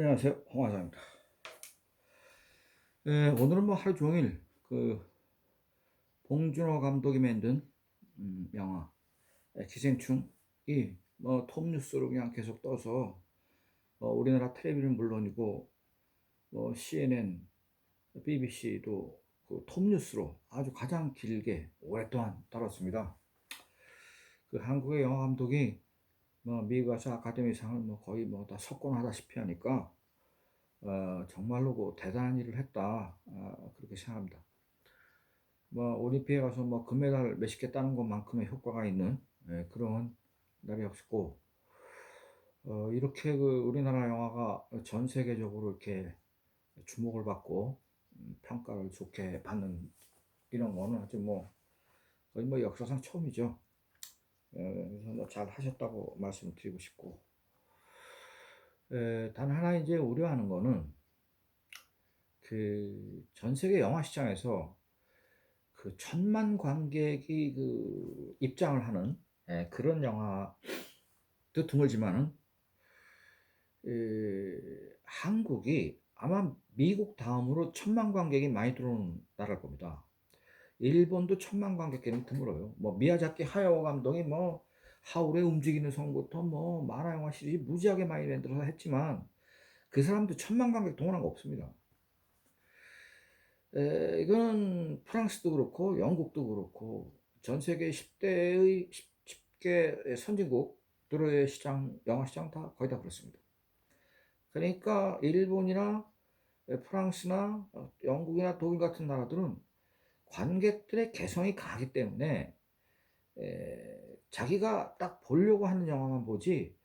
안녕하세요, 홍화사입니다. 오늘은 뭐 하루 종일 그 봉준호 감독이 만든 영화 기생충이 뭐 톱뉴스로 그냥 계속 떠서 우리나라 텔레비는 물론이고 뭐 CNN, BBC도 그 톱뉴스로 아주 가장 길게 오랫동안 다뤘습니다. 그 한국의 영화 감독이 뭐 미국 가서 아카데미상을 뭐 거의 뭐 다 석권하다시피 하니까 정말로 그 대단한 일을 했다, 그렇게 생각합니다. 뭐 올림픽에 가서 뭐 금메달 몇십 개 따는 것만큼의 효과가 있는 그런 날이 없었고, 이렇게 그 우리나라 영화가 전 세계적으로 이렇게 주목을 받고 평가를 좋게 받는 이런 거는 아주 뭐 거의 뭐 역사상 처음이죠. 그래서 뭐잘 하셨다고 말씀드리고 싶고, 단 하나 이제 우려하는 거는 그 전 세계 영화 시장에서 그 천만 관객이 그 입장을 하는 그런 영화도 드물지만은 한국이 아마 미국 다음으로 천만 관객이 많이 들어오는 나라일 겁니다. 일본도 천만 관객끼리는 드물어요. 뭐 미야자키 하야오 감독이 뭐 하울의 움직이는 성부터 뭐 만화 영화 시리즈 무지하게 많이 만들어서 했지만 그 사람도 천만 관객 동원한 거 없습니다. 이건 프랑스도 그렇고 영국도 그렇고 전 세계 10대의 10개 선진국들의 시장, 영화 시장 다 거의 다 그렇습니다. 그러니까 일본이나 프랑스나 영국이나 독일 같은 나라들은 관객들의 개성이 강하기 때문에 자기가 딱 보려고 하는 영화만 보지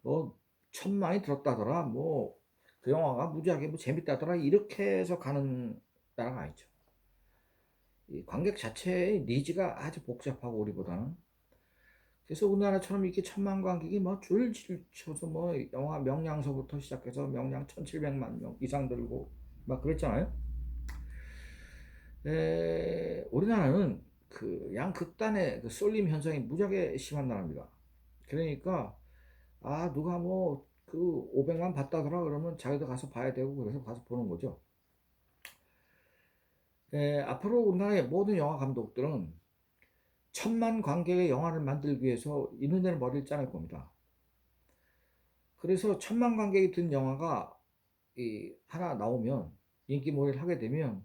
뭐 천만이 들었다더라, 뭐 그 영화가 무지하게 뭐 재밌다더라 이렇게 해서 가는 나라가 아니죠. 이 관객 자체의 니즈가 아주 복잡하고 우리보다는. 그래서 우리나라처럼 이렇게 천만 관객이 뭐 줄줄 쳐서 뭐 영화 명량서부터 시작해서 명량 1700만 명 이상 들고 막 그랬잖아요. 우리나라는 그 양극단의 그 쏠림 현상이 무지하게 심한 나라입니다. 그러니까 누가 뭐 그 500만 봤다더라 그러면 자기도 가서 봐야 되고 그래서 가서 보는 거죠. 앞으로 우리나라의 모든 영화 감독들은 천만 관객의 영화를 만들기 위해서 이는 데는 머리를 짜낼 겁니다. 그래서 천만 관객이 든 영화가 하나 나오면 인기몰이를 하게 되면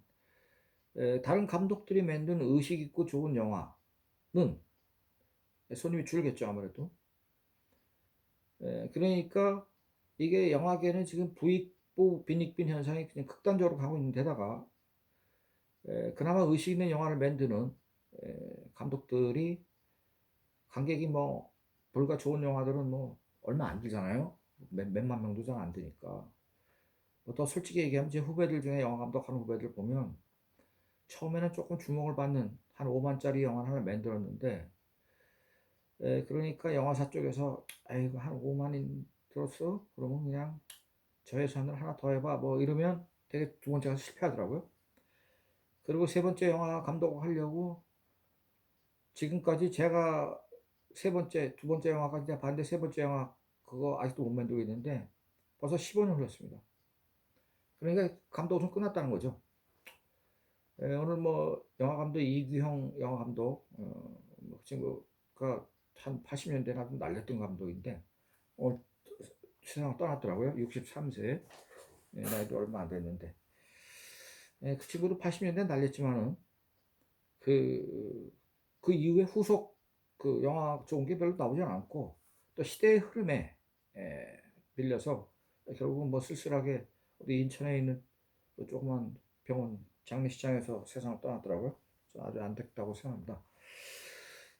다른 감독들이 만든 의식 있고 좋은 영화는 손님이 줄겠죠, 아무래도. 그러니까 이게 영화계는 지금 부익부 빈익빈 현상이 그냥 극단적으로 가고 있는 데다가 그나마 의식 있는 영화를 만드는 감독들이 관객이 뭐 불과 좋은 영화들은 뭐 얼마 안 들잖아요. 몇만 명도 잘 안 되니까. 뭐더 솔직히 얘기하면 제 후배들 중에 영화 감독하는 후배들 보면 처음에는 조금 주목을 받는 한 5만짜리 영화를 하나 만들었는데, 그러니까 영화사 쪽에서 아이고 한 5만인 들었어? 그러면 그냥 저 예산을 하나 더 해봐 뭐 이러면 되게 두 번째 가서 실패하더라고요. 그리고 세 번째 영화 감독하려고 지금까지 제가 두 번째 영화까지 다 봤는데 세 번째 영화 그거 아직도 못 만들고 있는데 벌써 15년 흘렀습니다. 그러니까 감독은 끝났다는 거죠. 오늘 뭐 영화 감독 이규형 영화 감독, 그 친구가 한 80년대 아주 날렸던 감독인데 오늘 세상을 떠났더라고요. 63세. 나이도 얼마 안 됐는데. 그 친구도 80년대 날렸지만은 그, 그 이후에 후속 그 영화 좋은 게 별로 나오지 않고 또 시대의 흐름에 밀려서 결국은 뭐 쓸쓸하게 우리 인천에 있는 또 조그만 병원 장례식장에서 세상을 떠났더라고요. 아주 안타깝다고 생각합니다.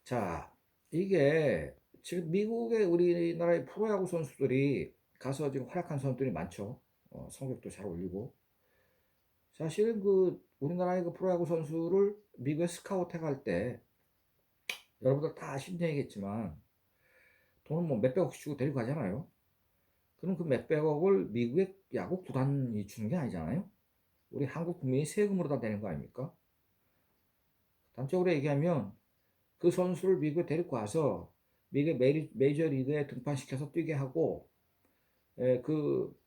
자, 이게 지금 미국의 우리나라의 프로야구 선수들이 가서 지금 활약한 선수들이 많죠. 성적도 잘 올리고. 사실은 그 우리나라의 그 프로야구 선수를 미국에 스카우트 해갈 때 여러분들 다 아시는 얘기겠지만 돈은 뭐 몇백억씩 주고 데리고 가잖아요. 그럼 그 몇백억을 미국의 야구 구단이 주는 게 아니잖아요. 우리 한국 국민이 세금으로 다 내는 거 아닙니까? 단적으로 얘기하면 그 선수를 미국에 데리고 와서 미국의 메이저 리그에 등판시켜서 뛰게 하고 그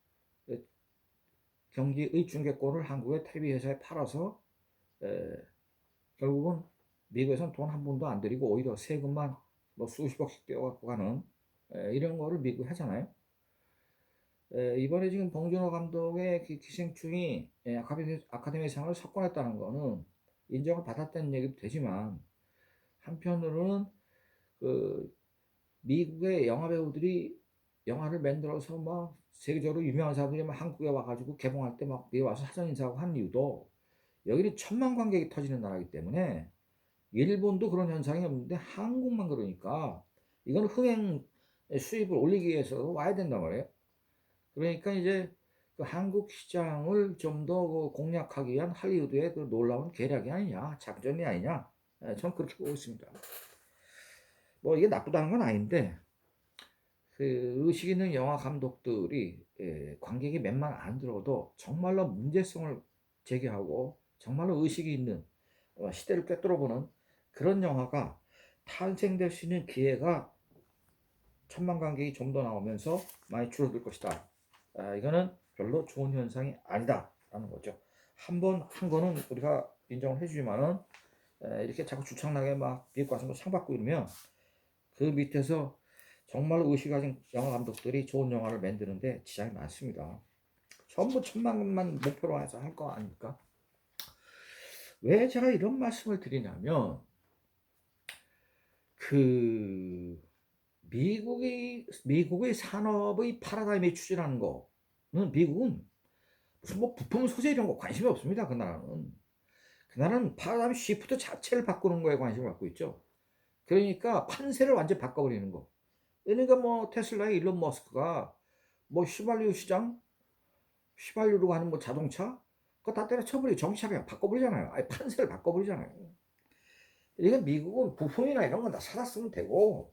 경기의 중계권을 한국의 텔레비 회사에 팔아서 에, 결국은 미국에서는 돈 한 푼도 안 들이고 오히려 세금만 뭐 수십억씩 떼어갖고 가는 이런 거를 미국이 하잖아요. 이번에 지금 봉준호 감독의 기생충이 아카데미상을 석권했다는 거는 인정을 받았다는 얘기도 되지만 한편으로는 그 미국의 영화 배우들이 영화를 만들어서 막 세계적으로 유명한 사람들이 막 한국에 와가지고 개봉할 때 막 와서 사전 인사하고 한 이유도 여기는 천만 관객이 터지는 나라이기 때문에 일본도 그런 현상이 없는데 한국만 그러니까 이건 흥행 수입을 올리기 위해서 와야 된단 말이에요. 그러니까 이제 그 한국 시장을 좀 더 공략하기 위한 할리우드의 그 놀라운 계략이 아니냐, 작전이 아니냐, 저는 그렇게 보고 있습니다. 뭐 이게 나쁘다는 건 아닌데 그 의식 있는 영화 감독들이 관객이 몇만 안 들어도 정말로 문제성을 제기하고 정말로 의식이 있는 시대를 꿰뚫어보는 그런 영화가 탄생될 수 있는 기회가 천만 관객이 좀 더 나오면서 많이 줄어들 것이다. 이거는 별로 좋은 현상이 아니다라는 거죠. 한 번 한 거는 우리가 인정을 해주지만은 이렇게 자꾸 주창나게 막 미국 가서 뭐 상 받고 이러면 그 밑에서 정말로 의식 가진 영화 감독들이 좋은 영화를 만드는데 지장이 많습니다. 전부 천만만 목표로 해서 할 거 아닙니까? 왜 제가 이런 말씀을 드리냐면 그 미국의 산업의 파라다임에 추진하는 거는 미국은 무슨 뭐 부품 소재 이런 거 관심이 없습니다. 그 나라는 파라다임 시프트 자체를 바꾸는 거에 관심을 갖고 있죠. 그러니까 판세를 완전히 바꿔버리는 거. 그러니까 뭐 테슬라의 일론 머스크가 뭐 휘발유 시장, 휘발유로 가는 뭐 자동차 그거 다 때려쳐버리고 전기차 그냥 바꿔버리잖아요. 아예 판세를 바꿔버리잖아요. 이게 미국은 부품이나 이런 건 다 사다 쓰면 되고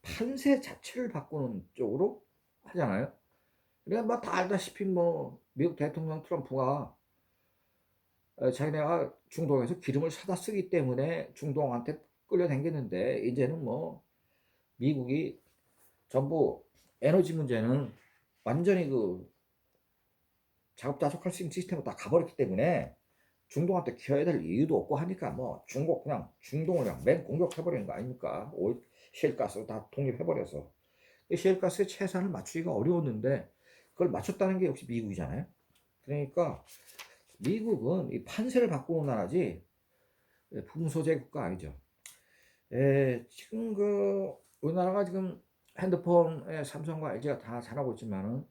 판세 자체를 바꾸는 쪽으로 하잖아요. 그러니까 뭐 다 알다시피 뭐 미국 대통령 트럼프가 자기네가 중동에서 기름을 사다 쓰기 때문에 중동한테 끌려당기는데 이제는 뭐 미국이 전부 에너지 문제는 완전히 그 자급자족할 수 있는 시스템으로 다 가버렸기 때문에 중동한테 키워야 될 이유도 없고 하니까 뭐 중동을 그냥 맹 공격해버리는 거 아닙니까? 셰일가스로 다 독립해버려서 셰일가스의 채산을 맞추기가 어려웠는데 그걸 맞췄다는 게 역시 미국이잖아요. 그러니까 미국은 이 판세를 바꾸는 나라지 풍소재 국가 아니죠. 지금 그 우리나라가 지금 핸드폰에 삼성과 LG가 다 잘하고 있지만은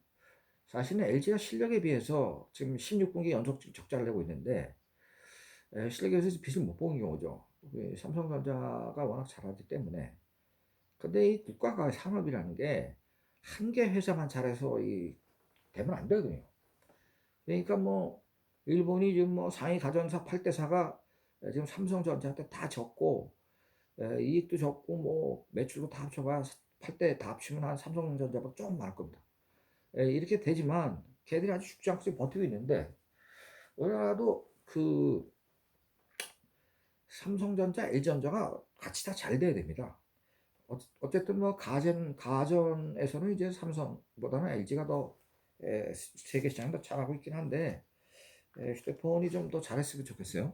사실은 LG가 실력에 비해서 지금 16분기 연속 적자를 내고 있는데 실력에 비해서 빚을 못 보는 경우죠. 삼성전자가 워낙 잘하기 때문에. 근데 이 국가가 산업이라는 게 한 개 회사만 잘해서 되면 안 되거든요. 그러니까 뭐 일본이 지금 뭐 상위 가전사 8대사가 지금 삼성전자한테 다 졌고 이익도 적고 뭐 매출도 다 합쳐봐야 8대 다 합치면 한 삼성전자보다 조금 많을 겁니다. 이렇게 되지만 걔들이 아주 쉽지 않게 버티고 있는데 우리나라도 그 삼성전자, LG전자가 같이 다 잘 돼야 됩니다. 어쨌든 뭐 가전에서는 이제 삼성보다는 LG가 더 세계 시장을 더 잘하고 있긴 한데 휴대폰이 좀 더 잘했으면 좋겠어요.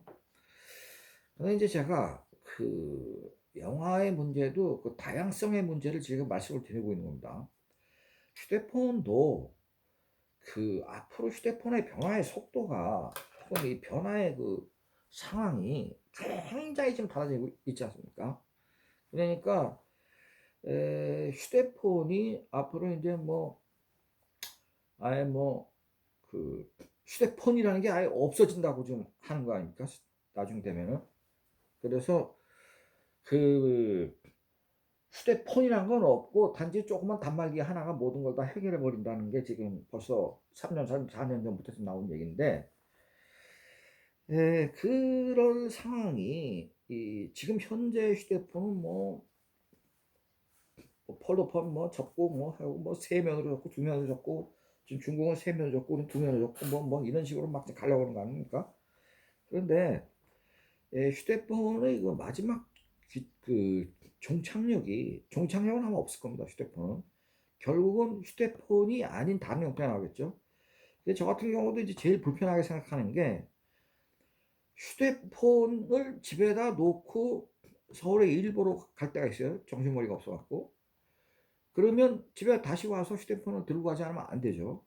근데 이제 제가 그 영화의 문제도 그 다양성의 문제를 지금 말씀을 드리고 있는 겁니다. 휴대폰도 그 앞으로 휴대폰의 변화의 속도가 혹은 이 변화의 그 상황이 굉장히 지금 달라지고 있지 않습니까? 그러니까 휴대폰이 앞으로 이제 뭐 아예 뭐 그 휴대폰이라는 게 아예 없어진다고 좀 하는 거 아닙니까? 나중 되면은. 그래서 그 휴대폰이란 건 없고 단지 조그만 단말기 하나가 모든 걸 다 해결해 버린다는 게 지금 벌써 3년, 4년 전부터 나온 얘기인데 그런 상황이 지금 현재 휴대폰은 뭐 폴더폰 뭐 접고 뭐 하고 뭐 세 면으로 접고 두 면으로 접고 지금 중국은 세 면으로 접고 우리는 두 면으로 접고 뭐 이런 식으로 막 가려고 하는 거 아닙니까? 그런데 휴대폰의 그 마지막 그 종착역은 아마 없을 겁니다. 휴대폰은 결국은 휴대폰이 아닌 다른 형태가 나오겠죠. 근데 저 같은 경우도 이제 제일 불편하게 생각하는 게 휴대폰을 집에다 놓고 서울에 일 보러 갈 때가 있어요. 정신머리가 없어 갖고. 그러면 집에 다시 와서 휴대폰을 들고 가지 않으면 안 되죠.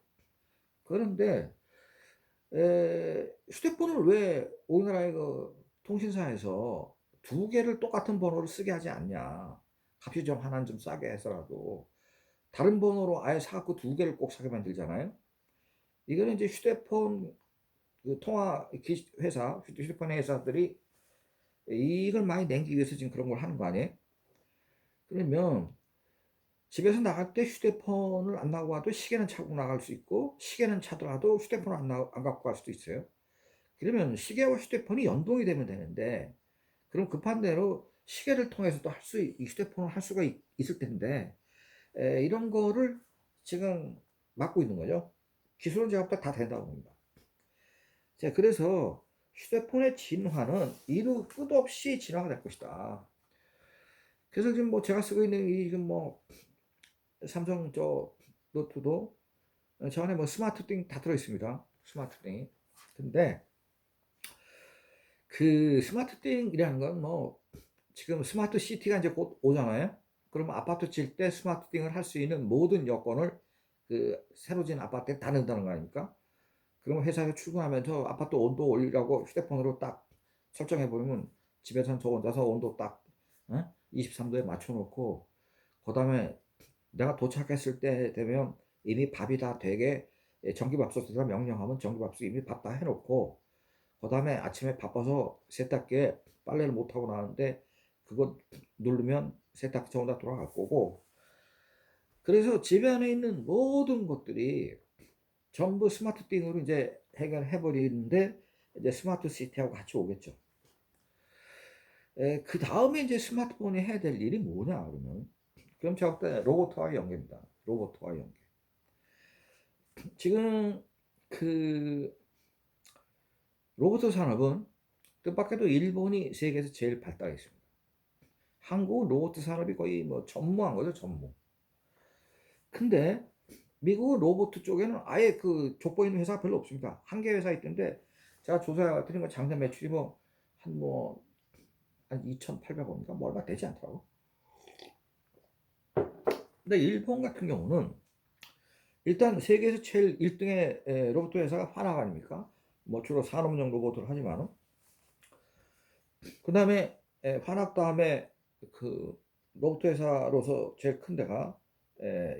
그런데 휴대폰을 왜 우리나라의 그 통신사에서 두 개를 똑같은 번호를 쓰게 하지 않냐. 값이 좀 하나는 좀 싸게 해서라도 다른 번호로 아예 사 갖고 두 개를 꼭 사게 만들잖아요. 이거는 이제 휴대폰 그 통화 회사, 휴대폰 회사들이 이걸 많이 내기 위해서 지금 그런 걸 하는 거 아니에요? 그러면 집에서 나갈 때 휴대폰을 안 나가고 와도 시계는 차고 나갈 수 있고, 시계는 차더라도 휴대폰을 안 갖고 갈 수도 있어요. 그러면 시계와 휴대폰이 연동이 되면 되는데, 그럼 급한 대로 시계를 통해서도 휴대폰을 할 수가 있을 텐데, 이런 거를 지금 막고 있는 거죠. 기술은 제가 볼 때 다 된다고 봅니다. 자, 그래서 휴대폰의 진화는 이루 끝없이 진화가 될 것이다. 그래서 지금 뭐 제가 쓰고 있는 이 지금 뭐 삼성 저 노트도 저 안에 뭐 스마트띵 다 들어있습니다. 스마트띵. 근데 그 스마트띵이라는 건 뭐 지금 스마트 시티가 이제 곧 오잖아요. 그러면 아파트 질 때 스마트띵을 할 수 있는 모든 여건을 그 새로 진 아파트에 다 넣는다는 거 아닙니까? 그러면 회사에 출근하면서 아파트 온도 올리라고 휴대폰으로 딱 설정해 버리면 집에선 저 혼자서 온도 딱 23도에 맞춰 놓고, 그다음에 내가 도착했을 때 되면 이미 밥이 다 되게, 전기밥솥에다 명령하면 전기밥솥 이미 밥 다 해놓고, 그다음에 아침에 바빠서 세탁기에 빨래를 못 하고 나왔는데 그거 누르면 세탁기 저 혼자 돌아갈 거고. 그래서 집에 안에 있는 모든 것들이 전부 스마트띵으로 이제 해결해 버리는데, 이제 스마트 시티하고 같이 오겠죠. 그 다음에 이제 스마트폰이 해야 될 일이 뭐냐 그러면, 그럼 제가 볼 때 로봇화와 연계입니다. 로봇화와 연계. 지금 그 로봇 산업은 뜻밖에도 일본이 세계에서 제일 발달했습니다. 한국 로봇 산업이 거의 뭐 전무한 거죠, 전무. 근데 미국 로봇 쪽에는 아예 그 족보있는 회사가 별로 없습니다. 한 개 회사 있던데 제가 조사해 봤더니 뭐 작년 매출이 뭐 한 2,800원인가 뭐 얼마 되지 않더라고. 근데 일본 같은 경우는 일단 세계에서 제일 1등의 로봇 회사가 화나가 아닙니까? 뭐 주로 산업용 로봇을 하지만은, 그 다음에 화납 다음에 그 로봇 회사로서 제일 큰 데가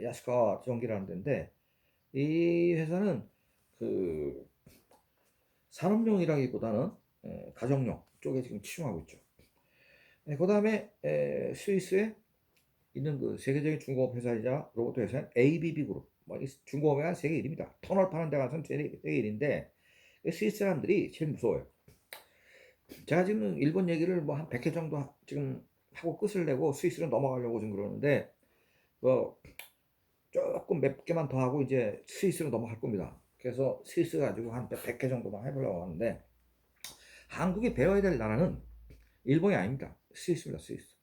야스카와 전기라는 데인데, 이 회사는 그 산업용이라기보다는 가정용 쪽에 지금 치중하고 있죠. 그 다음에 스위스에 있는 그 세계적인 중공업 회사이자 로봇 회사인 ABB 그룹, 뭐 중공업의 한 세계 1위입니다. 터널 파는 데 가서는 세계 1위인데 스위스 사람들이 제일 무서워요. 제가 지금 일본 얘기를 뭐 한 100회 정도 지금 하고 끝을 내고 스위스로 넘어가려고 지금 그러는데, 뭐 조금 몇 개만 더 하고 이제 스위스로 넘어갈 겁니다. 그래서 스위스 가지고 한 100회 정도만 해보려고 하는데, 한국이 배워야 될 나라는 일본이 아닙니다. 스위스입니다. 스위스.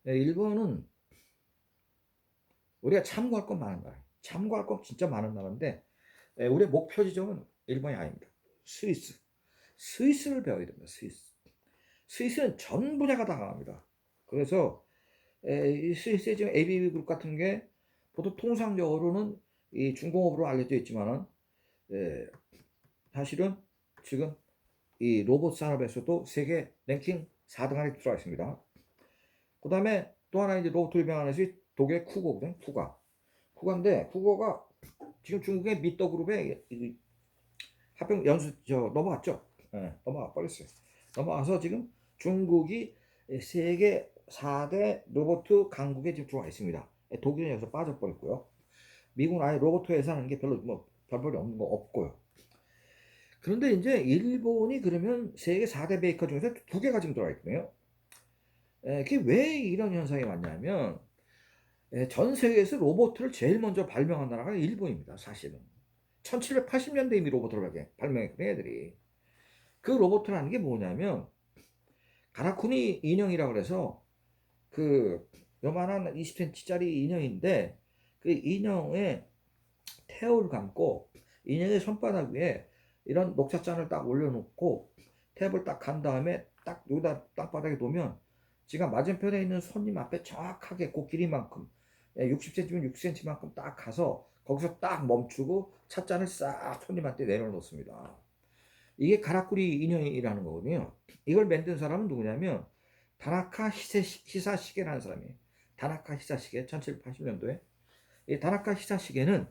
일본은 우리가 참고할 건 많은 나라예요. 참고할 건 진짜 많은 나라인데 우리의 목표 지점은 일본이 아닙니다. 스위스. 스위스를 배워야 됩니다. 스위스. 스위스는 전 분야가 다 강합니다. 그래서 이 스위스의 지금 ABB 그룹 같은 게 보통 통상적으로는 이 중공업으로 알려져 있지만은 사실은 지금 이 로봇 산업에서도 세계 랭킹 4등 안에 들어와 있습니다. 그 다음에 또 하나 이제 로봇 유명한 회사이 독일 쿠거거든. 쿠가인데 쿠거가 지금 중국의 미터 그룹에 합병 연수 넘어갔죠. 넘어가 버렸어요. 넘어가서 지금 중국이 세계 4대 로봇 강국에 지금 들어와 있습니다. 독일은 여기서 빠져버렸고요. 미국은 아예 로봇 회사라는 게 별로 뭐 별볼이 없는 거 없고요. 그런데 이제 일본이 그러면 세계 4대 메이커 중에서 두 개가 지금 들어와 있거든요. 그게 왜 이런 현상이 왔냐면, 전 세계에서 로봇을 제일 먼저 발명한 나라가 일본입니다. 사실은 1780년대 이미 로봇을 발명했거든요. 애들이. 그 로봇이라는 게 뭐냐면 가라쿠니 인형이라고 그래서 그 요만한 20cm짜리 인형인데, 그 인형에 태오를 감고 인형의 손바닥 위에 이런 녹차잔을 딱 올려놓고 탭을 딱 간 다음에 딱 여기다 땅바닥에 놓으면 지가 맞은편에 있는 손님 앞에 정확하게 그 길이만큼 60cm면 60cm만큼 딱 가서 거기서 딱 멈추고 찻잔을 싹 손님한테 내려놓습니다. 이게 가라꾸리 인형이라는 거거든요. 이걸 만든 사람은 누구냐면 다나카 히사시게라는 사람이에요. 다나카 히사시게 1780년도에 이 다나카 히사시게는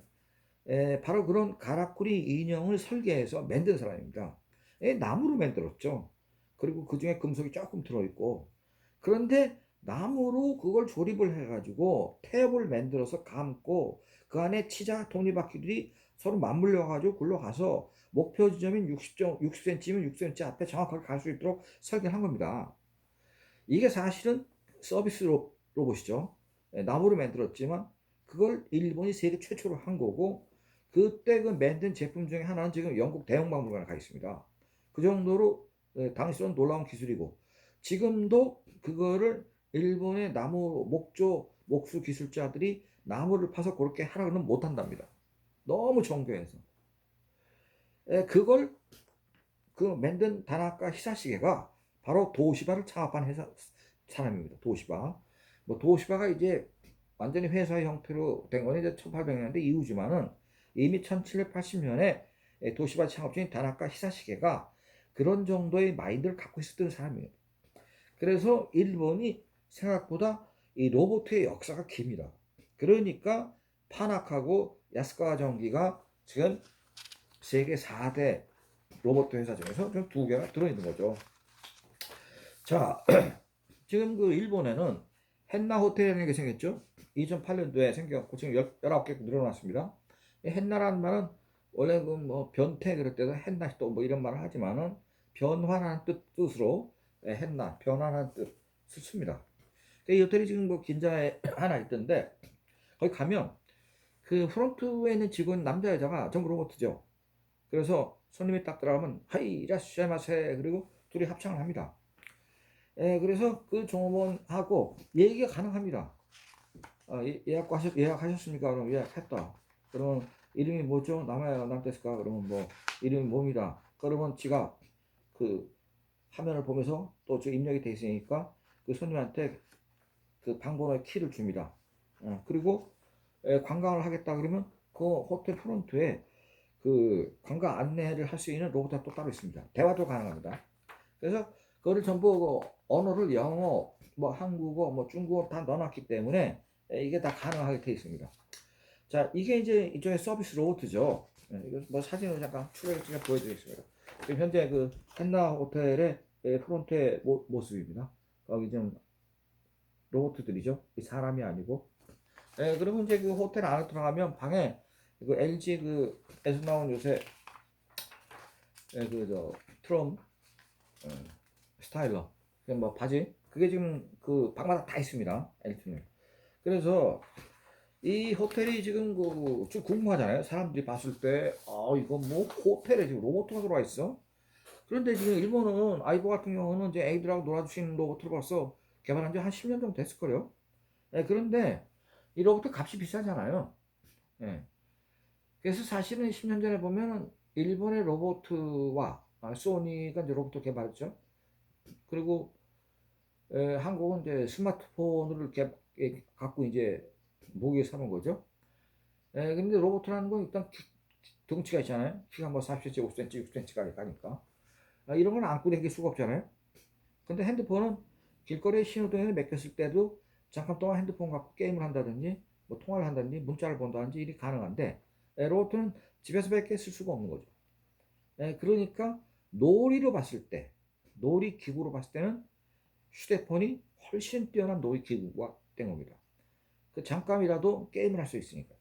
바로 그런 가라꾸리 인형을 설계해서 만든 사람입니다. 나무로 만들었죠. 그리고 그 중에 금속이 조금 들어있고 그런데 나무로 그걸 조립을 해가지고 탭을 만들어서 감고 그 안에 치자 톱니바퀴들이 서로 맞물려 가지고 굴러가서 목표 지점인 60cm면 60cm 앞에 정확하게 갈 수 있도록 설계한 겁니다. 이게 사실은 서비스 로봇이죠. 나무로 만들었지만 그걸 일본이 세계 최초로 한 거고 그때 그 만든 제품 중에 하나는 지금 영국 대형박물관에 가 있습니다. 그 정도로 당시로는 놀라운 기술이고 지금도 그거를 일본의 나무 목조 목수 기술자들이 나무를 파서 그렇게 하라고는 못한답니다. 너무 정교해서. 그걸 그 만든 다나카 히사시게가 바로 도시바를 창업한 사람입니다. 도시바. 뭐 도시바가 이제 완전히 회사의 형태로 된 건 이제 1800년대 이후지만은 이미 1780년에 도시바 창업주인 다나카 히사시게가 그런 정도의 마인드를 갖고 있었던 사람이에요. 그래서 일본이 생각보다 이 로봇의 역사가 깁니다. 그러니까 파낙하고 야스카와 전기가 지금 세계 4대 로봇 회사 중에서 좀 2개가 들어있는 거죠. 자, 지금 그 일본에는 헨나 호텔이라는 게 생겼죠. 2008년도에 생겨갖고 지금 19개 늘어났습니다. 헨나라는 말은 원래 그 뭐 변태 그럴 때도 헨나 또 뭐 이런 말을 하지만은 변화라는 뜻으로 헨나 변화라는 뜻을 씁니다. 이 호텔이 지금 뭐 긴자에 하나 있던데 거기 가면 그 프론트에 있는 직원 남자 여자가 전부 로봇이죠. 그래서 손님이 딱 들어가면 하이 이라시마세 그리고 둘이 합창을 합니다. 그래서 그 종업원하고 얘기가 가능합니다. 예약하셨습니까? 그럼 예약했다. 그러면 이름이 뭐죠? 남아야 남됐을까? 그러면 뭐 이름이 뭡니다. 그러면 지가 그 화면을 보면서 또 저 입력이 돼 있으니까 그 손님한테 그 방번호의 키를 줍니다. 그리고 관광을 하겠다 그러면 그 호텔 프론트에 그 관광 안내를 할 수 있는 로봇이 또 따로 있습니다. 대화도 가능합니다. 그래서 그거를 전부 언어를 영어, 뭐 한국어, 뭐 중국어 다 넣어놨기 때문에 이게 다 가능하게 되어 있습니다. 자, 이게 이제 이쪽에 서비스 로봇이죠. 이거 뭐 사진으로 잠깐 추가해서 보여드리겠습니다. 지금 현재 그 헨나 호텔의 프론트의 모습입니다. 여기 좀 로봇들이죠. 사람이 아니고. 그러면 이제 그 호텔 안에 들어가면 방에 그 LG 에서 나온 요새 그 트럼 스타일러 뭐 바지 그게 지금 그 방마다 다 있습니다. LG는. 그래서 이 호텔이 지금 좀 궁금하잖아요. 사람들이 봤을 때 이거 뭐 호텔에 지금 로봇가 들어와 있어. 그런데 지금 일본은 아이보 같은 경우는 이제 애들하고 놀아주시는 로봇을 벌써 개발한 지 한 10년 정도 됐을 거예요. 그런데 이 로봇 값이 비싸잖아요. 예. 그래서 사실은 10년 전에 보면 일본의 로봇와 소니가 이제 로봇 개발했죠. 그리고 한국은 이제 스마트폰을 갖고 이제 무기에 삼은 거죠. 근데 로봇이라는 건 일단 덩치가 있잖아요. 키가 뭐 40cm, 50cm, 60cm가 가니까. 이런 건 안고 다닐 수가 없잖아요. 근데 핸드폰은 길거리에 신호등에 맡겼을 때도 잠깐 동안 핸드폰 갖고 게임을 한다든지 뭐 통화를 한다든지 문자를 본다든지 일이 가능한데 로봇은 집에서밖에 쓸 수가 없는 거죠. 그러니까 놀이로 봤을 때 놀이 기구로 봤을 때는 휴대폰이 훨씬 뛰어난 놀이 기구가 된 겁니다. 그 잠깐이라도 게임을 할 수 있으니까.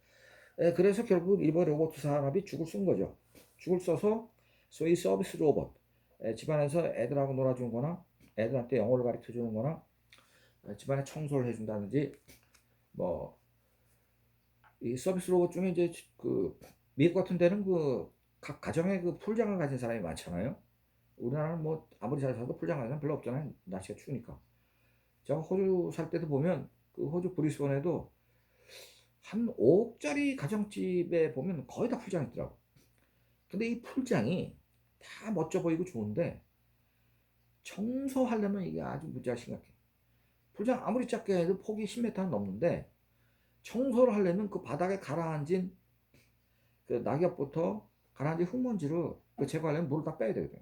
그래서 결국 일본 로봇 산업이 죽을 쓴 거죠. 죽을 써서 소위 서비스 로봇, 집안에서 애들하고 놀아주는 거나 애들한테 영어를 가르쳐 주는 거나 집안에 청소를 해준다든지 뭐 이 서비스 로봇 중에 이제 그 미국 같은 데는 그 각 가정에 그 풀장을 가진 사람이 많잖아요. 우리나라는 뭐 아무리 잘 살도 풀장 가진 사람 별로 없잖아요. 날씨가 추우니까. 제가 호주 살 때도 보면 그 호주 브리스번에도 한 5억짜리 가정집에 보면 거의 다 풀장 있더라고. 근데 이 풀장이 다 멋져 보이고 좋은데 청소하려면 이게 아주 무지하게 심각해. 풀장 아무리 작게 해도 폭이 10m는 넘는데 청소를 하려면 그 바닥에 가라앉은 그 낙엽부터 가라앉은 흙먼지를 그 제거하려면 물을 다 빼야 되거든.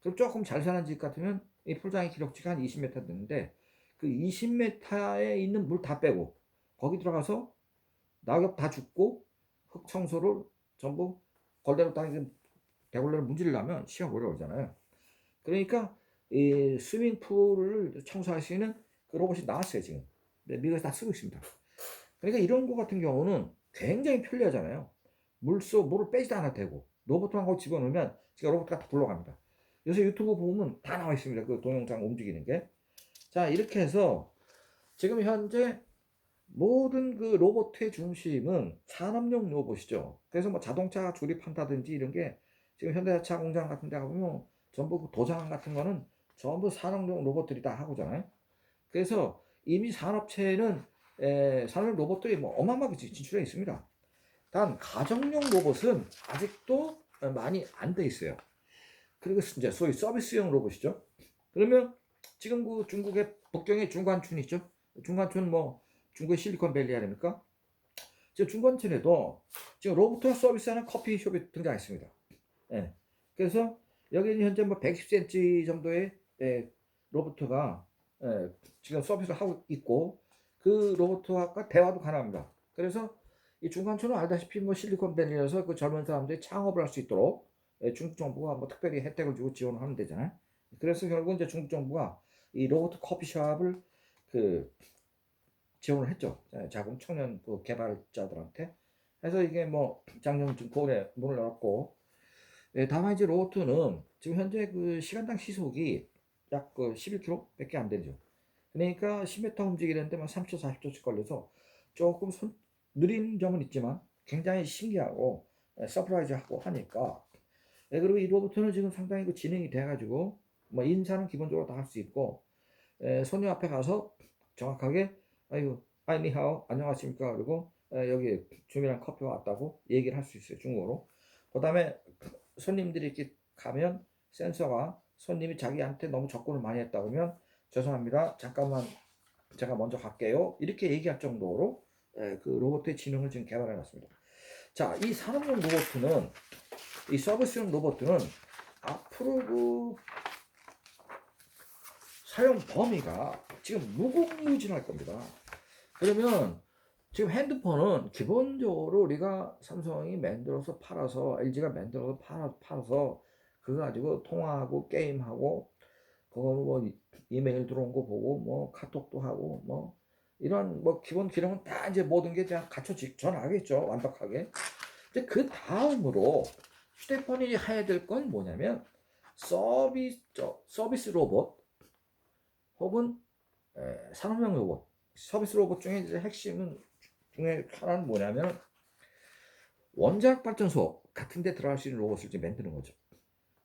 그럼 조금 잘 사는 집 같으면 이 풀장의 기록지가 한 20m 되는데 그 20m에 있는 물 다 빼고 거기 들어가서 낙엽 다 죽고 흙 청소를 전부 걸대로 딱 대걸레로 문지르려면 시간 오래 걸리잖아요. 그러니까 이 스위밍풀을 청소할 수 있는 그 로봇이 나왔어요 지금. 미국에서 다 쓰고 있습니다. 그러니까 이런 거 같은 경우는 굉장히 편리하잖아요. 물을 빼지도 않아도 되고 로봇만 거기 집어넣으면 지금 로봇가 다 굴러갑니다. 요새 유튜브 보면 다 나와 있습니다. 그 동영상 움직이는 게. 자 이렇게 해서 지금 현재 모든 그 로봇의 중심은 산업용 로봇이죠. 그래서 뭐 자동차 조립한다든지 이런 게 지금 현대자차 공장 같은 데 가보면 전부 그 도장 같은 거는 전부 산업용 로봇들이 다 하고잖아요. 그래서 이미 산업체에는 산업용 로봇들이 뭐 어마어마하게 진출해 있습니다. 단 가정용 로봇은 아직도 많이 안 돼 있어요. 그리고 이제 소위 서비스용 로봇이죠. 그러면 지금 그 중국의 북경의 중관촌 있죠. 중관촌 뭐 중국의 실리콘밸리 아닙니까? 지금 중관촌에도 지금 로봇 서비스하는 커피숍이 등장했습니다. 예. 그래서 여기는 현재 뭐 110cm 정도의 로봇가 지금 서비스를 하고 있고 그 로봇과 대화도 가능합니다. 그래서 이 중간촌은 알다시피 뭐 실리콘밸리여서 그 젊은 사람들이 창업을 할 수 있도록 중국 정부가 뭐 특별히 혜택을 주고 지원을 하면 되잖아요. 그래서 결국 이제 중국 정부가 이 로봇 커피숍을 그 지원을 했죠. 자금 청년 그 개발자들한테. 그래서 이게 뭐 작년 고에 문을 열었고, 다만 이제 로봇는 지금 현재 그 시간당 시속이 약 그 11km밖에 안 되죠. 그러니까 10m 움직이는데 막 30초, 40초씩 걸려서 조금 느린 점은 있지만 굉장히 신기하고 서프라이즈하고 하니까. 그리고 이 로봇은 지금 상당히 그 진행이 돼가지고 뭐 인사는 기본적으로 다 할 수 있고 손님 앞에 가서 정확하게 아유 아이니하오 안녕하십니까 그리고 여기 주민한 커피가 왔다고 얘기를 할 수 있어요 중국어로. 그 다음에 손님들이 이렇게 가면 센서가 손님이 자기한테 너무 접근을 많이 했다 그러면 죄송합니다 잠깐만 제가 먼저 갈게요 이렇게 얘기할 정도로 그 로봇의 지능을 지금 개발해 놨습니다. 자, 이 산업용 로봇은 이 서비스용 로봇은 앞으로 그 사용 범위가 지금 무궁무진할 겁니다. 그러면 지금 핸드폰은 기본적으로 우리가 삼성이 만들어서 팔아서 LG가 만들어서 팔아서 그거 가지고 통화하고 게임하고 그거 뭐 이메일 들어온 거 보고 뭐 카톡도 하고 뭐 이런 뭐 기본 기능은 다 이제 모든 게 다 갖춰지죠 완벽하게. 근데 그 다음으로 휴대폰이 해야 될 건 뭐냐면 서비스 로봇 혹은 산업용 로봇 서비스 로봇 중에 이제 핵심 중에 하나는 뭐냐면 원자력 발전소 같은 데 들어갈 수 있는 로봇을 이제 만드는 거죠.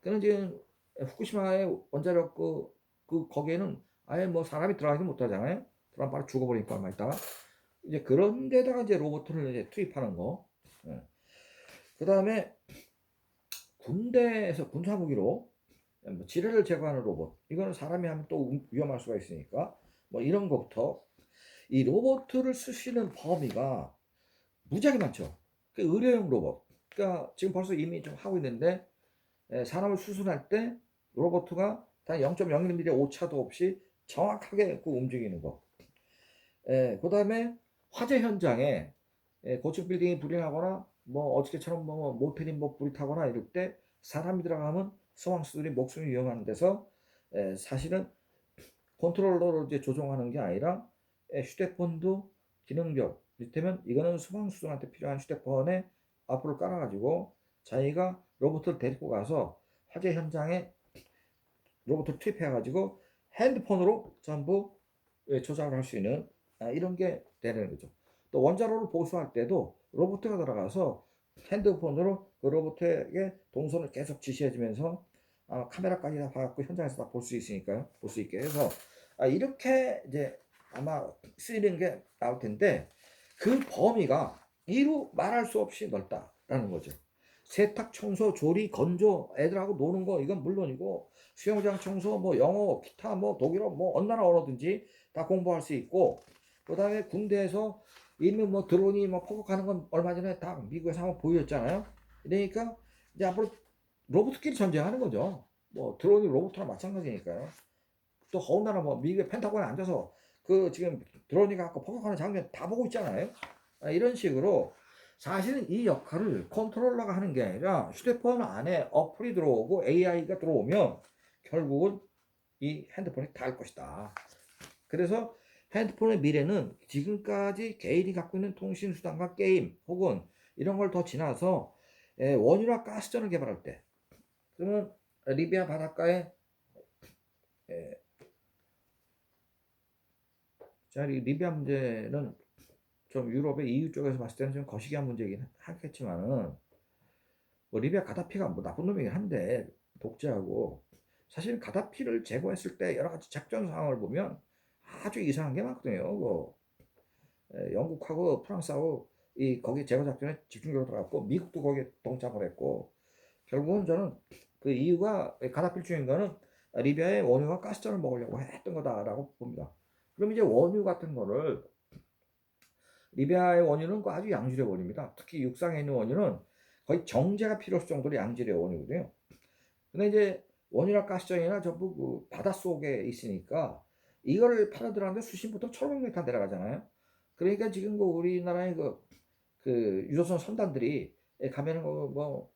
그는 이제 후쿠시마의 원자력 거기에는 아예 뭐 사람이 들어가지 못하잖아요. 그럼 바로 죽어버리니까 얼마 있다가 이제 그런 데다가 이제 로봇을 이제 투입하는 거. 그 다음에 군대에서 군사무기로 뭐 지뢰를 제거하는 로봇. 이거는 사람이 하면 또 위험할 수가 있으니까 뭐 이런 것부터 이 로봇을 쓰시는 범위가 무지하게 많죠. 그 의료용 로봇. 그러니까 지금 벌써 이미 좀 하고 있는데 사람을 수술할 때 로봇가 단 0.01mm 오차도 없이 정확하게 그 움직이는 거. 그 다음에 화재 현장에 고층 빌딩이 불이 나거나 뭐 어저께처럼 뭐 모텔이 뭐 불이 타거나 이럴 때 사람이 들어가면 소방수들이 목숨이 위험한 데서 사실은 컨트롤러로 이제 조종하는 게 아니라 휴대폰도 기능적 이를테면 이거는 소방수들한테 필요한 휴대폰에 앞으로 깔아가지고 자기가 로봇을 데리고 가서 화재 현장에 로봇을 투입해가지고 핸드폰으로 전부 조작을 할 수 있는 이런 게 되는 거죠. 또 원자로를 보수할 때도 로봇가 들어가서 핸드폰으로 그 로봇에게 동선을 계속 지시해주면서 카메라까지 다 봐갖고 현장에서 다 볼 수 있으니까요. 볼 수 있게 해서 이렇게 이제 아마 쓰이는 게 나올 텐데 그 범위가 이루 말할 수 없이 넓다라는 거죠. 세탁, 청소, 조리, 건조, 애들하고 노는 거 이건 물론이고 수영장 청소, 뭐 영어, 기타, 뭐 독일어, 뭐 어느 나라 언어든지 다 공부할 수 있고 그다음에 군대에서 이미 뭐 드론이 뭐 포격하는 건 얼마 전에 다 미국에서 한번 보였잖아요. 그러니까 이제 앞으로 로봇끼리 전쟁하는 거죠. 뭐 드론이 로봇이랑 마찬가지니까요. 또 더군다나 뭐 미국의 펜타곤에 앉아서 그 지금 드론이 갖고 포격하는 장면 다 보고 있잖아요. 이런 식으로 사실은 이 역할을 컨트롤러가 하는 게 아니라 휴대폰 안에 어플이 들어오고 AI가 들어오면 결국은 이 핸드폰이 다 할 것이다. 그래서 핸드폰의 미래는 지금까지 개인이 갖고 있는 통신 수단과 게임 혹은 이런 걸 더 지나서 원유나 가스전을 개발할 때 그러면 리비아 바닷가에 자, 리비아 문제는 좀 유럽의 EU 쪽에서 봤을 때는 좀 거시기한 문제이긴 하겠지만은 뭐 리비아 가다피가 뭐 나쁜 놈이긴 한데 독재하고 사실 가다피를 제거했을 때 여러 가지 작전 상황을 보면 아주 이상한 게 많거든요. 영국하고 프랑스하고 이 거기 제거 작전에 집중적으로 들어갔고 미국도 거기에 동참을 했고 결국은 저는 그 이유가 가다필 중인 거는 리비아의 원유와 가스전을 먹으려고 했던 거다라고 봅니다. 그럼 이제 원유 같은 거를 리비아의 원유는 아주 양질의 원유입니다. 특히 육상에 있는 원유는 거의 정제가 필요 없을 정도로 양질의 원유거든요. 근데 이제 원유나 가스전이나 전부 그 바닷속에 있으니까 이거를 팔아 들어가는데 수심부터 1,500m 내려가잖아요. 그러니까 지금 그 우리나라의 그 유조선 선단들이 가면은 뭐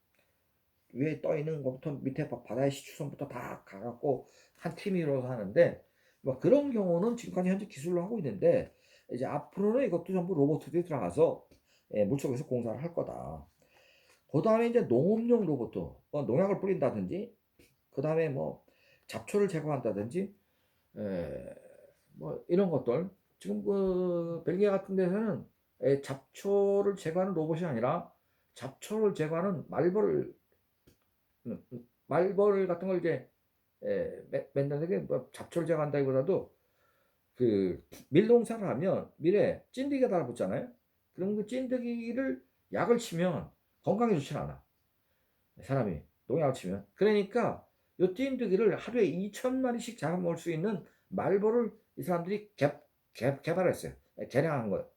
위에 떠 있는 것부터 밑에 바다의 시추선부터 다 가갖고 한 팀이 이루어서 하는데 뭐 그런 경우는 지금까지 현재 기술로 하고 있는데 이제 앞으로는 이것도 전부 로봇들이 들어가서 물속에서 공사를 할 거다. 그 다음에 이제 농업용 로봇, 뭐 농약을 뿌린다든지, 그 다음에 뭐 잡초를 제거한다든지, 뭐 이런 것들. 지금 그 벨기에 같은 데서는 잡초를 제거하는 로봇이 아니라 잡초를 제거하는 말벌 같은 걸 이제 맨날 뭐 잡초를 제거한다기보다도 그 밀농사를 하면 밀에 찐득이가 달라붙잖아요. 그럼 그 찐득이를 약을 치면 건강에 좋지 않아. 사람이 농약을 치면. 그러니까 요 찐득이를 하루에 2,000마리씩 잡아먹을 수 있는 말벌을 이 사람들이 개발했어요. 개량한 거예요.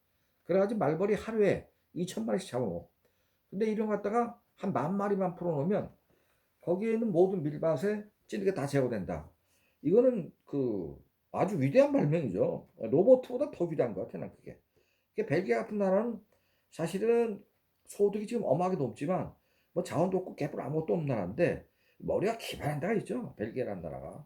그래가지고 말벌이 하루에 2,000마리씩 잡아먹어. 근데 이런 거 갖다가 한 10,000마리만 풀어놓으면 거기에 있는 모든 밀밭에 찌르게 다 제거된다. 이거는 그 아주 위대한 발명이죠. 로봇보다 더 위대한 것 같아, 난 그게. 벨기에 같은 나라는 사실은 소득이 지금 어마하게 높지만 뭐 자원도 없고 개뿔 아무것도 없는 나라인데 머리가 기발한 데가 있죠. 벨기에라는 나라가.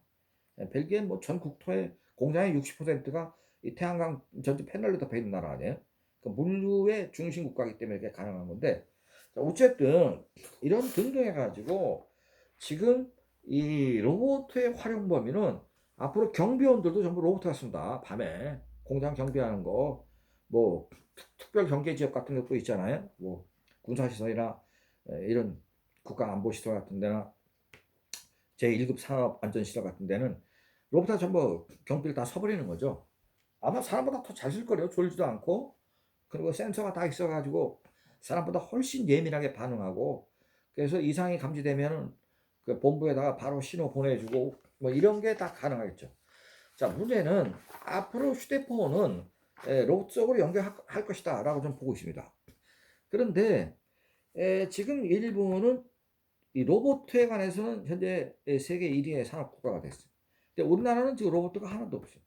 벨기에는 뭐 전 국토의 공장의 60%가 이 태양광 전지 패널로 덮여 있는 나라 아니에요? 그 물류의 중심 국가이기 때문에 이게 가능한 건데 어쨌든 이런 등등 해가지고 지금 이 로봇의 활용 범위는 앞으로 경비원들도 전부 로봇을 쓴다. 밤에 공장 경비하는 거, 뭐 특별 경계 지역 같은 것도 있잖아요. 뭐 군사시설이나 이런 국가안보시설 같은 데나 제1급 산업안전시설 같은 데는 로봇이 전부 경비를 다 서버리는 거죠. 아마 사람보다 더 잘 쓸 거예요. 졸지도 않고. 그리고 센서가 다 있어가지고 사람보다 훨씬 예민하게 반응하고 그래서 이상이 감지되면 그 본부에다가 바로 신호 보내주고 뭐 이런 게 다 가능하겠죠. 자, 문제는 앞으로 휴대폰은 로봇 속으로 연결할 것이다 라고 좀 보고 있습니다. 그런데 지금 일본은 이 로봇에 관해서는 현재 세계 1위의 산업 국가가 됐어요. 근데 우리나라는 지금 로봇가 하나도 없어요.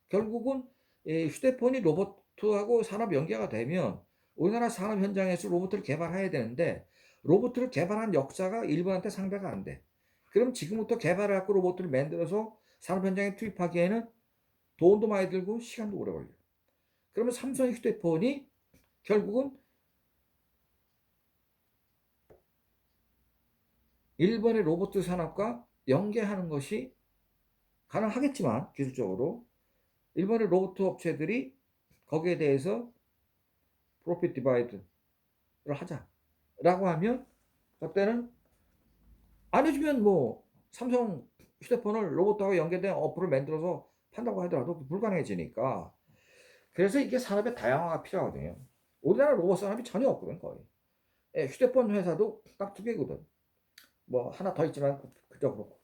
결국은 휴대폰이 로봇하고 산업 연계가 되면 우리나라 산업 현장에서 로봇을 개발해야 되는데 로봇을 개발한 역사가 일본한테 상대가 안 돼. 그럼 지금부터 개발을 갖고 로봇을 만들어서 산업 현장에 투입하기에는 돈도 많이 들고 시간도 오래 걸려요. 그러면 삼성 휴대폰이 결국은 일본의 로봇 산업과 연계하는 것이 가능하겠지만 기술적으로 일본의 로봇 업체들이 거기에 대해서 프로핏 디바이드를 하자라고 하면 그때는 안 해주면 뭐 삼성 휴대폰을 로봇하고 연계된 어플을 만들어서 판다고 하더라도 그래서 이게 산업의 다양화가 필요하거든요. 우리나라 로봇 산업이 전혀 없거든 거의. 휴대폰 회사도 딱 두 개거든. 뭐 하나 더 있지만 그저 그렇고.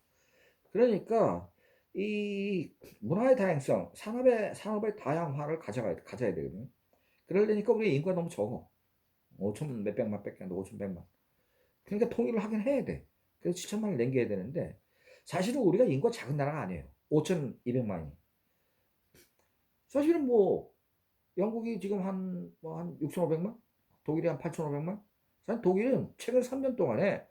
그러니까 이 문화의 다양성, 산업의 다양화를 가져야 되거든요. 그러려니까 우리 인구가 너무 적어. 5천 몇백만 밖에 안 돼. 5천 백만. 그러니까 통일을 하긴 해야 돼. 그래서 7천만을 남겨야 되는데 사실은 우리가 인구가 작은 나라가 아니에요. 5,200만이. 사실은 뭐 영국이 지금 한 6,500만? 독일이 한 8,500만? 사실 독일은 최근 3년 동안에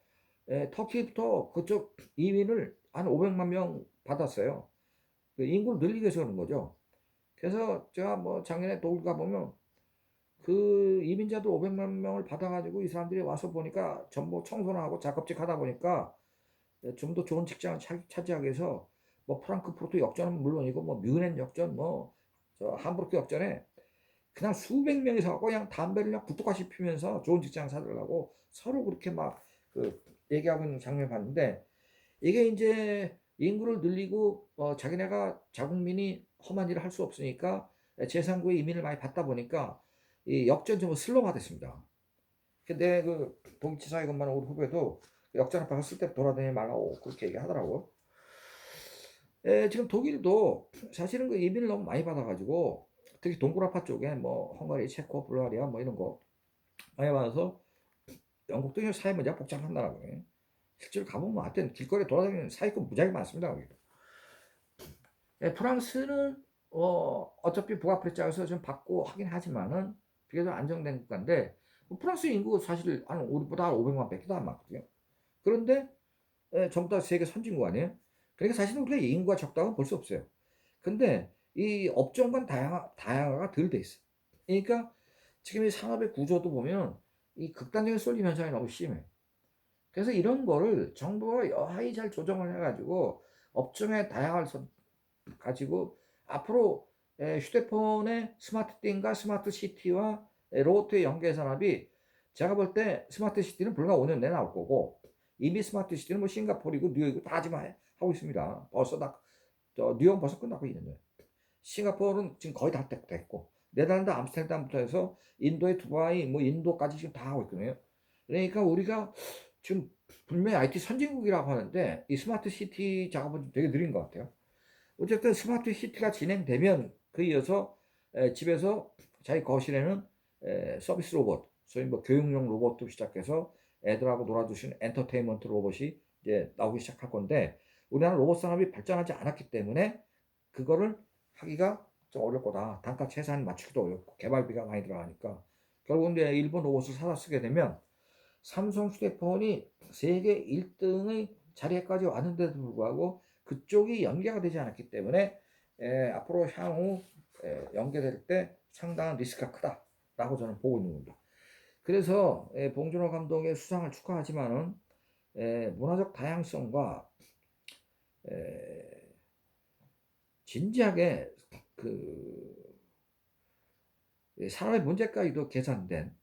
터키부터 그쪽 이민을 한 500만 명 받았어요. 그 인구를 늘리기 위해서 그런 거죠. 그래서 제가 뭐 작년에 독일 가보면 그 이민자들 500만 명을 받아가지고 이 사람들이 와서 보니까 전부 청소나 하고 작업직 하다 보니까 좀 더 좋은 직장을 차지하기 위해서 뭐 프랑크푸르트 역전은 물론이고 뭐 뮌헨 역전 뭐 저 함부르크 역전에 그냥 수백 명이 서갖고 그냥 담배를 그냥 굴뚝같이 피면서 좋은 직장 찾으려고 서로 그렇게 막 그 얘기하고 있는 장면을 봤는데 이게 이제 인구를 늘리고 자기네가 자국민이 험한 일을 할 수 없으니까 제3국의 이민을 많이 받다 보니까 이 역전 좀 슬로우가 됐습니다. 근데 그 동지사에 근무하는 우리 후배도 역전 앞에 갔을 때 돌아다니지 말라고 그렇게 얘기하더라고. 지금 독일도 사실은 그 이민을 너무 많이 받아가지고 특히 동구라파 쪽에 뭐 헝가리, 체코, 불가리아 뭐 이런 거 많이 받아서 영국도 사회 문제가 복잡한 나라거든요. 실제로 가보면 하여튼 길거리에 돌아다니는 사기꾼 무지하게 많습니다. 거기도. 프랑스는 어차피 북아프리카에서 좀 받고 하긴 하지만은 비교적 안정된 국가인데 뭐 프랑스 인구 사실 한 우리보다 500만 밖에도 안 많거든요. 그런데 전부 다 세계 선진국 아니에요? 그러니까 사실은 우리가 인구가 적다고 볼 수 없어요. 근데 이 업종간 다양화가 덜 돼 있어. 그러니까 지금 이 산업의 구조도 보면 이 극단적인 쏠림 현상이 너무 심해. 그래서 이런 거를 정부가 여하히 잘 조정을 해가지고 업종의 다양화를 가지고 앞으로 휴대폰의 스마트띵과 스마트시티와 로봇의 연계 산업이 제가 볼 때 스마트시티는 불과 5년 내에 나올 거고 이미 스마트시티는 뭐 싱가포르이고 뉴욕이고 다 지금 하고 있습니다. 벌써 뉴욕은 벌써 끝나고 있는데 싱가포르는 지금 거의 다 됐고 네덜란드 암스테르담부터 해서 인도의 두바이 뭐 인도까지 지금 다 하고 있거든요. 그러니까 우리가 지금 분명히 IT 선진국이라고 하는데 이 스마트 시티 작업은 좀 되게 느린 것 같아요. 어쨌든 스마트 시티가 진행되면 그 이어서 집에서 자기 거실에는 서비스 로봇, 소위 뭐 교육용 로봇도 시작해서 애들하고 놀아주시는 엔터테인먼트 로봇이 이제 나오기 시작할 건데 우리나라 로봇 산업이 발전하지 않았기 때문에 그거를 하기가 좀 어려울 거다. 단가 최소한 맞추기도 어렵고 개발비가 많이 들어가니까 결국 이제 일본 로봇을 사다 쓰게 되면 삼성 휴대폰이 세계 1등의 자리에까지 왔는데도 불구하고 그쪽이 연계가 되지 않았기 때문에 앞으로 향후 연계될 때 상당한 리스크가 크다라고 저는 보고 있는 겁니다. 그래서 봉준호 감독의 수상을 축하하지만은 문화적 다양성과 진지하게 그 산업의 문제까지도 계산된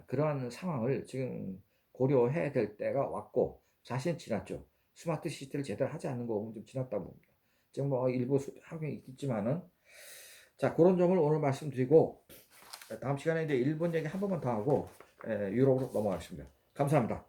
그러한 상황을 지금 고려해야 될 때가 왔고 사실은 지났죠. 스마트 시티를 제대로 하지 않는 거 좀 지났다고 봅니다. 지금 뭐 일부 하고 있겠지만은 자 그런 점을 오늘 말씀드리고 다음 시간에 이제 일본 얘기 한 번만 더 하고 유럽으로 넘어가겠습니다. 감사합니다.